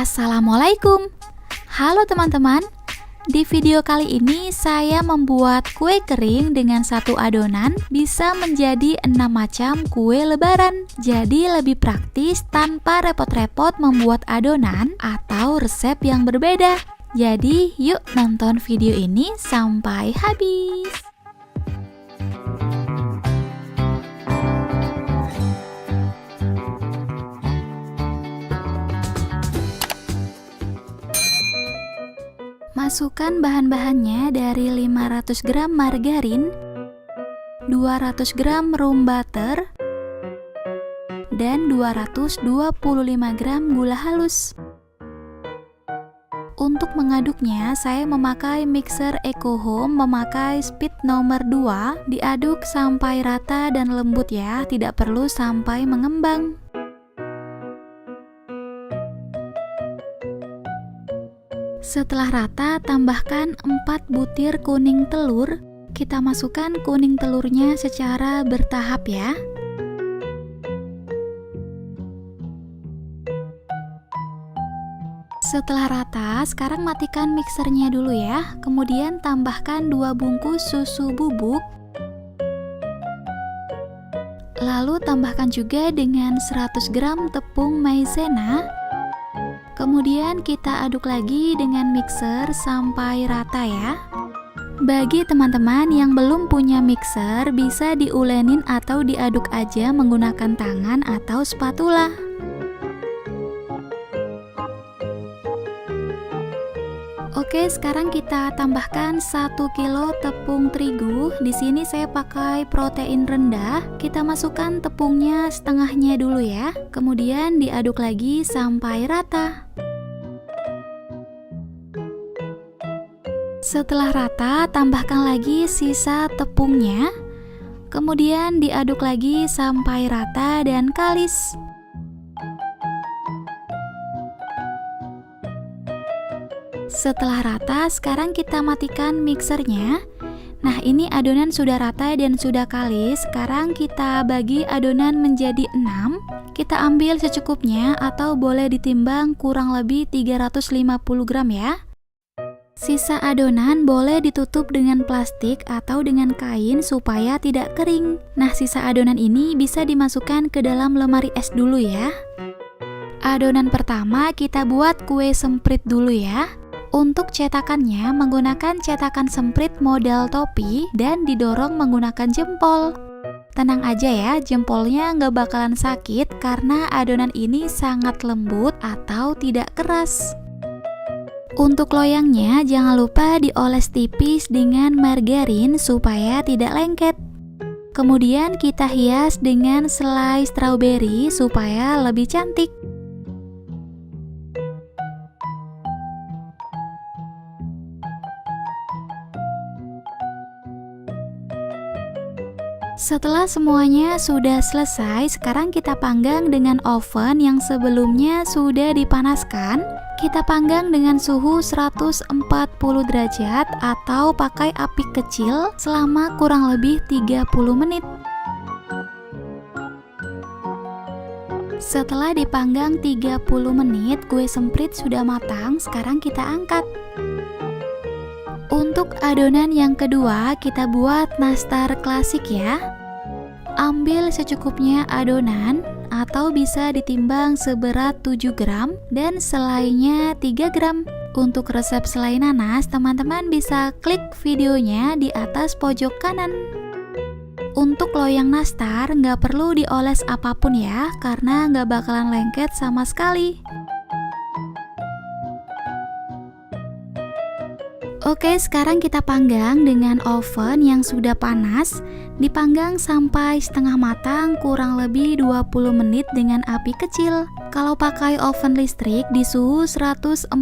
Assalamualaikum. Halo teman-teman. Di video kali ini saya membuat kue kering dengan satu adonan bisa menjadi 6 macam kue lebaran. Jadi lebih praktis tanpa repot-repot membuat adonan atau resep yang berbeda. Jadi yuk nonton video ini sampai habis. Masukkan bahan-bahannya dari 500 gram margarin, 200 gram room butter, dan 225 gram gula halus. Untuk mengaduknya, saya memakai mixer EcoHome memakai speed nomor 2, diaduk sampai rata dan lembut ya, tidak perlu sampai mengembang. Setelah rata, tambahkan 4 butir kuning telur. Kita masukkan kuning telurnya secara bertahap ya. Setelah rata, sekarang matikan mixernya dulu ya. Kemudian tambahkan 2 bungkus susu bubuk. Lalu tambahkan juga dengan 100 gram tepung maizena. Kemudian kita aduk lagi dengan mixer sampai rata ya. Bagi teman-teman yang belum punya mixer, bisa diulenin atau diaduk aja menggunakan tangan atau spatula. Oke, sekarang kita tambahkan 1 kilo tepung terigu. Di sini saya pakai protein rendah. Kita masukkan tepungnya setengahnya dulu ya. Kemudian diaduk lagi sampai rata. Setelah rata, tambahkan lagi sisa tepungnya. Kemudian diaduk lagi sampai rata dan kalis. Setelah rata, sekarang kita matikan mixernya. Nah, ini adonan sudah rata dan sudah kalis. Sekarang kita bagi adonan menjadi 6. Kita ambil secukupnya atau boleh ditimbang kurang lebih 350 gram ya. Sisa adonan boleh ditutup dengan plastik atau dengan kain supaya tidak kering. Nah, sisa adonan ini bisa dimasukkan ke dalam lemari es dulu ya. Adonan pertama kita buat kue semprit dulu ya. Untuk cetakannya menggunakan cetakan semprit model topi dan didorong menggunakan jempol. Tenang aja ya, jempolnya nggak bakalan sakit karena adonan ini sangat lembut atau tidak keras. Untuk loyangnya jangan lupa dioles tipis dengan margarin supaya tidak lengket. Kemudian kita hias dengan selai strawberry supaya lebih cantik. Setelah semuanya sudah selesai, sekarang kita panggang dengan oven yang sebelumnya sudah dipanaskan. Kita panggang dengan suhu 140 derajat atau pakai api kecil selama kurang lebih 30 menit. Setelah dipanggang 30 menit, kue semprit sudah matang. Sekarang kita angkat. Untuk adonan yang kedua, kita buat nastar klasik ya. Ambil secukupnya adonan atau bisa ditimbang seberat 7 gram dan selainya 3 gram. Untuk resep selai nanas, teman-teman bisa klik videonya di atas pojok kanan. Untuk loyang nastar, nggak perlu dioles apapun ya, karena nggak bakalan lengket sama sekali. Oke, sekarang kita panggang dengan oven yang sudah panas. Dipanggang sampai setengah matang kurang lebih 20 menit dengan api kecil. Kalau pakai oven listrik di suhu 140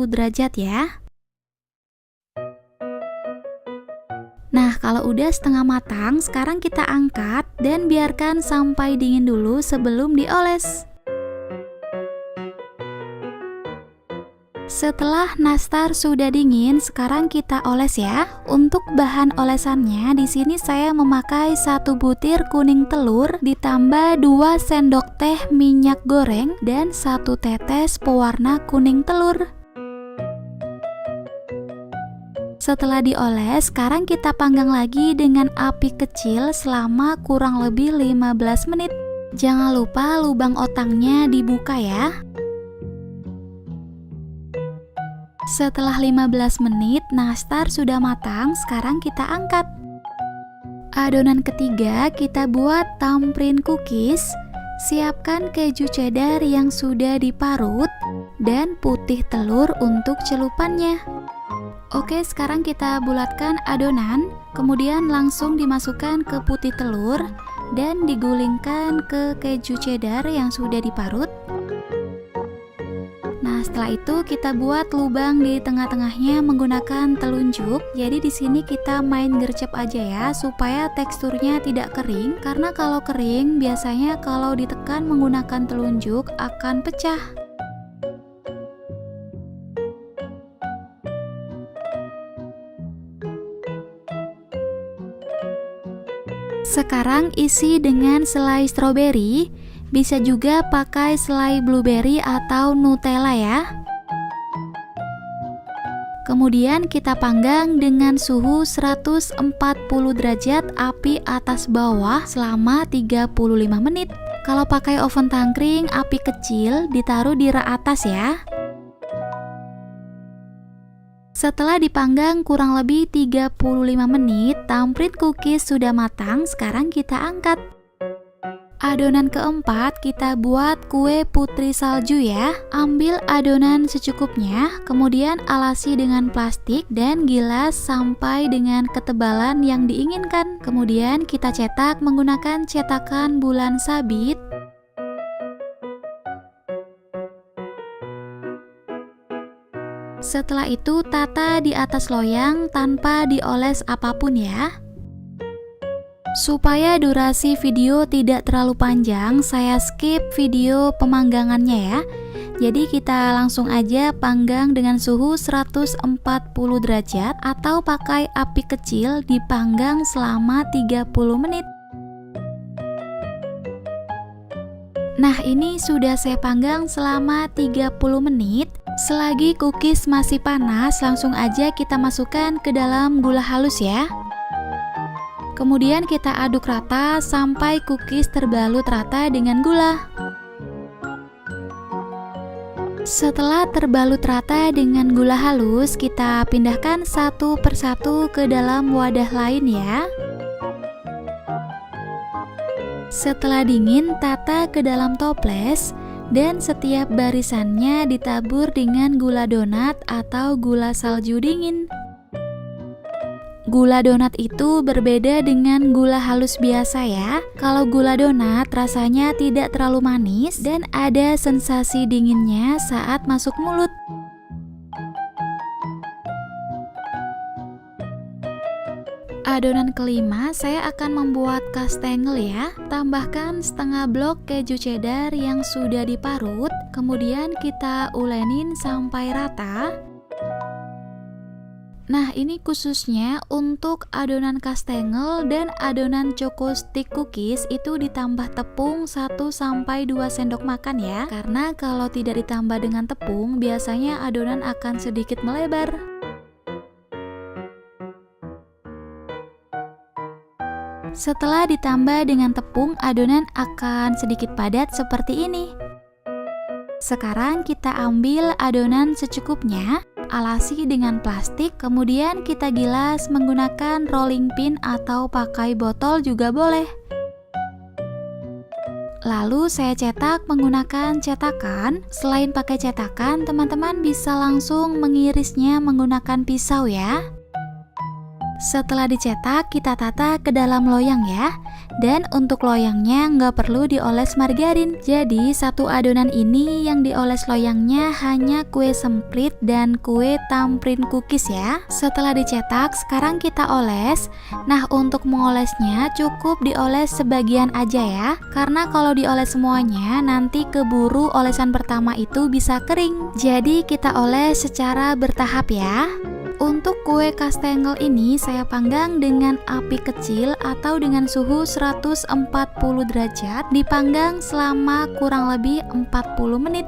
derajat ya. Nah, kalau udah setengah matang, sekarang kita angkat dan biarkan sampai dingin dulu sebelum dioles. Setelah nastar sudah dingin, sekarang kita oles ya. Untuk bahan olesannya, di sini saya memakai 1 butir kuning telur ditambah 2 sendok teh minyak goreng dan 1 tetes pewarna kuning telur. Setelah dioles, sekarang kita panggang lagi dengan api kecil selama kurang lebih 15 menit. Jangan lupa lubang otangnya dibuka ya. Setelah 15 menit, nastar sudah matang, sekarang kita angkat. Adonan ketiga kita buat thumbprint cookies. Siapkan keju cheddar yang sudah diparut dan putih telur untuk celupannya. Oke, sekarang kita bulatkan adonan, kemudian langsung dimasukkan ke putih telur dan digulingkan ke keju cheddar yang sudah diparut. Nah, setelah itu kita buat lubang di tengah-tengahnya menggunakan telunjuk. Jadi di sini kita main gercep aja ya, supaya teksturnya tidak kering. Karena kalau kering, biasanya kalau ditekan menggunakan telunjuk akan pecah. Sekarang isi dengan selai stroberi. Bisa juga pakai selai blueberry atau Nutella ya. Kemudian kita panggang dengan suhu 140 derajat api atas bawah selama 35 menit. Kalau pakai oven tangkring api kecil ditaruh di rak atas ya. Setelah dipanggang kurang lebih 35 menit, thumbprint cookies sudah matang, sekarang kita angkat. Adonan keempat kita buat kue putri salju ya. Ambil adonan secukupnya, kemudian alasi dengan plastik dan gilas sampai dengan ketebalan yang diinginkan. Kemudian kita cetak menggunakan cetakan bulan sabit. Setelah itu tata di atas loyang tanpa dioles apapun ya. Supaya durasi video tidak terlalu panjang, saya skip video pemanggangannya ya. Jadi kita langsung aja panggang dengan suhu 140 derajat atau pakai api kecil dipanggang selama 30 menit. Nah, ini sudah saya panggang selama 30 menit. Selagi cookies masih panas, langsung aja kita masukkan ke dalam gula halus ya. Kemudian kita aduk rata sampai cookies terbalut rata dengan gula. Setelah terbalut rata dengan gula halus, kita pindahkan satu persatu ke dalam wadah lain ya. Setelah dingin, tata ke dalam toples dan setiap barisannya ditabur dengan gula donat atau gula salju dingin. Gula donat itu berbeda dengan gula halus biasa ya. Kalau gula donat rasanya tidak terlalu manis dan ada sensasi dinginnya saat masuk mulut. Adonan kelima saya akan membuat kastengel ya. Tambahkan setengah blok keju cheddar yang sudah diparut, kemudian kita ulenin sampai rata. Nah, ini khususnya untuk adonan kastengel dan adonan choco stick cookies itu ditambah tepung 1-2 sendok makan ya. Karena kalau tidak ditambah dengan tepung, biasanya adonan akan sedikit melebar. Setelah ditambah dengan tepung, adonan akan sedikit padat seperti ini. Sekarang kita ambil adonan secukupnya, alasi dengan plastik, kemudian kita gilas menggunakan rolling pin atau pakai botol juga boleh. Lalu saya cetak menggunakan cetakan. Selain pakai cetakan, teman-teman bisa langsung mengirisnya menggunakan pisau ya. Setelah dicetak, kita tata ke dalam loyang ya. Dan untuk loyangnya nggak perlu dioles margarin. Jadi satu adonan ini yang dioles loyangnya hanya kue semprit dan kue tamprin cookies ya. Setelah dicetak, sekarang kita oles. Nah, untuk mengolesnya cukup dioles sebagian aja ya. Karena kalau dioles semuanya nanti keburu olesan pertama itu bisa kering. Jadi kita oles secara bertahap ya. Untuk kue kastengel ini saya panggang dengan api kecil atau dengan suhu 140 derajat, dipanggang selama kurang lebih 40 menit.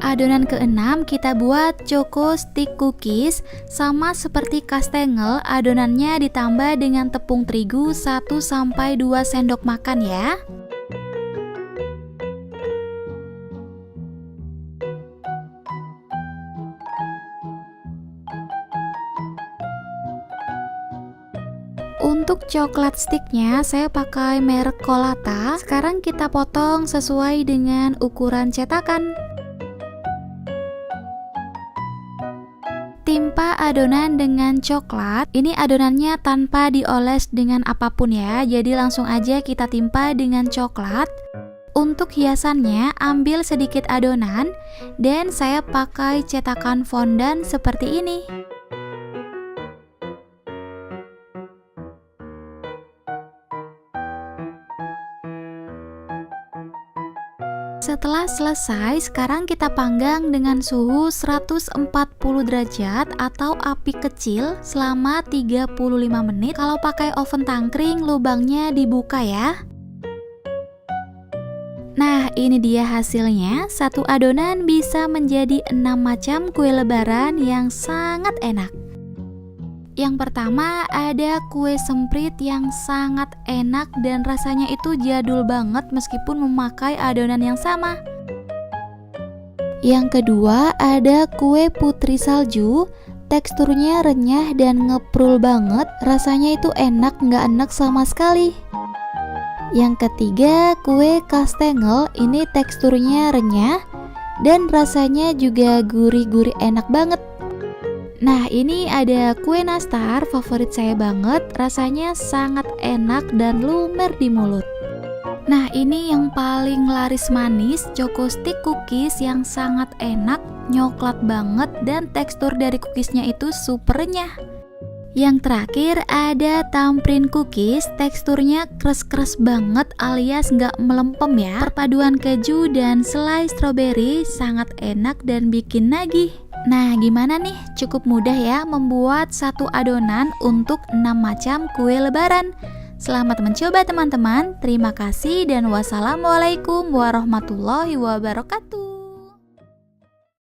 Adonan keenam kita buat choco stick cookies. Sama seperti kastengel, adonannya ditambah dengan tepung terigu 1-2 sendok makan ya. Untuk coklat sticknya saya pakai merek Colata. Sekarang kita potong sesuai dengan ukuran cetakan. Timpa adonan dengan coklat. Ini adonannya tanpa dioles dengan apapun ya. Jadi langsung aja kita timpa dengan coklat. Untuk hiasannya ambil sedikit adonan dan saya pakai cetakan fondan seperti ini. Setelah selesai, sekarang kita panggang dengan suhu 140 derajat atau api kecil selama 35 menit. Kalau pakai oven tangkring, lubangnya dibuka ya. Nah, ini dia hasilnya. Satu adonan bisa menjadi 6 macam kue lebaran yang sangat enak. Yang pertama ada kue semprit yang sangat enak dan rasanya itu jadul banget meskipun memakai adonan yang sama. Yang kedua ada kue putri salju, teksturnya renyah dan ngeprul banget, rasanya itu enak nggak enak sama sekali. Yang ketiga kue kastengel, ini teksturnya renyah dan rasanya juga gurih-gurih enak banget. Nah, ini ada kue nastar, favorit saya banget, rasanya sangat enak dan lumer di mulut. Nah, ini yang paling laris manis, choco stick cookies yang sangat enak, nyoklat banget dan tekstur dari cookiesnya itu super renyah. Yang terakhir ada tamprin cookies, teksturnya kres-kres banget alias nggak melempem ya. Perpaduan keju dan selai stroberi sangat enak dan bikin nagih. Nah, gimana nih? Cukup mudah ya membuat satu adonan untuk 6 macam kue lebaran. Selamat mencoba teman-teman. Terima kasih dan wassalamualaikum warahmatullahi wabarakatuh.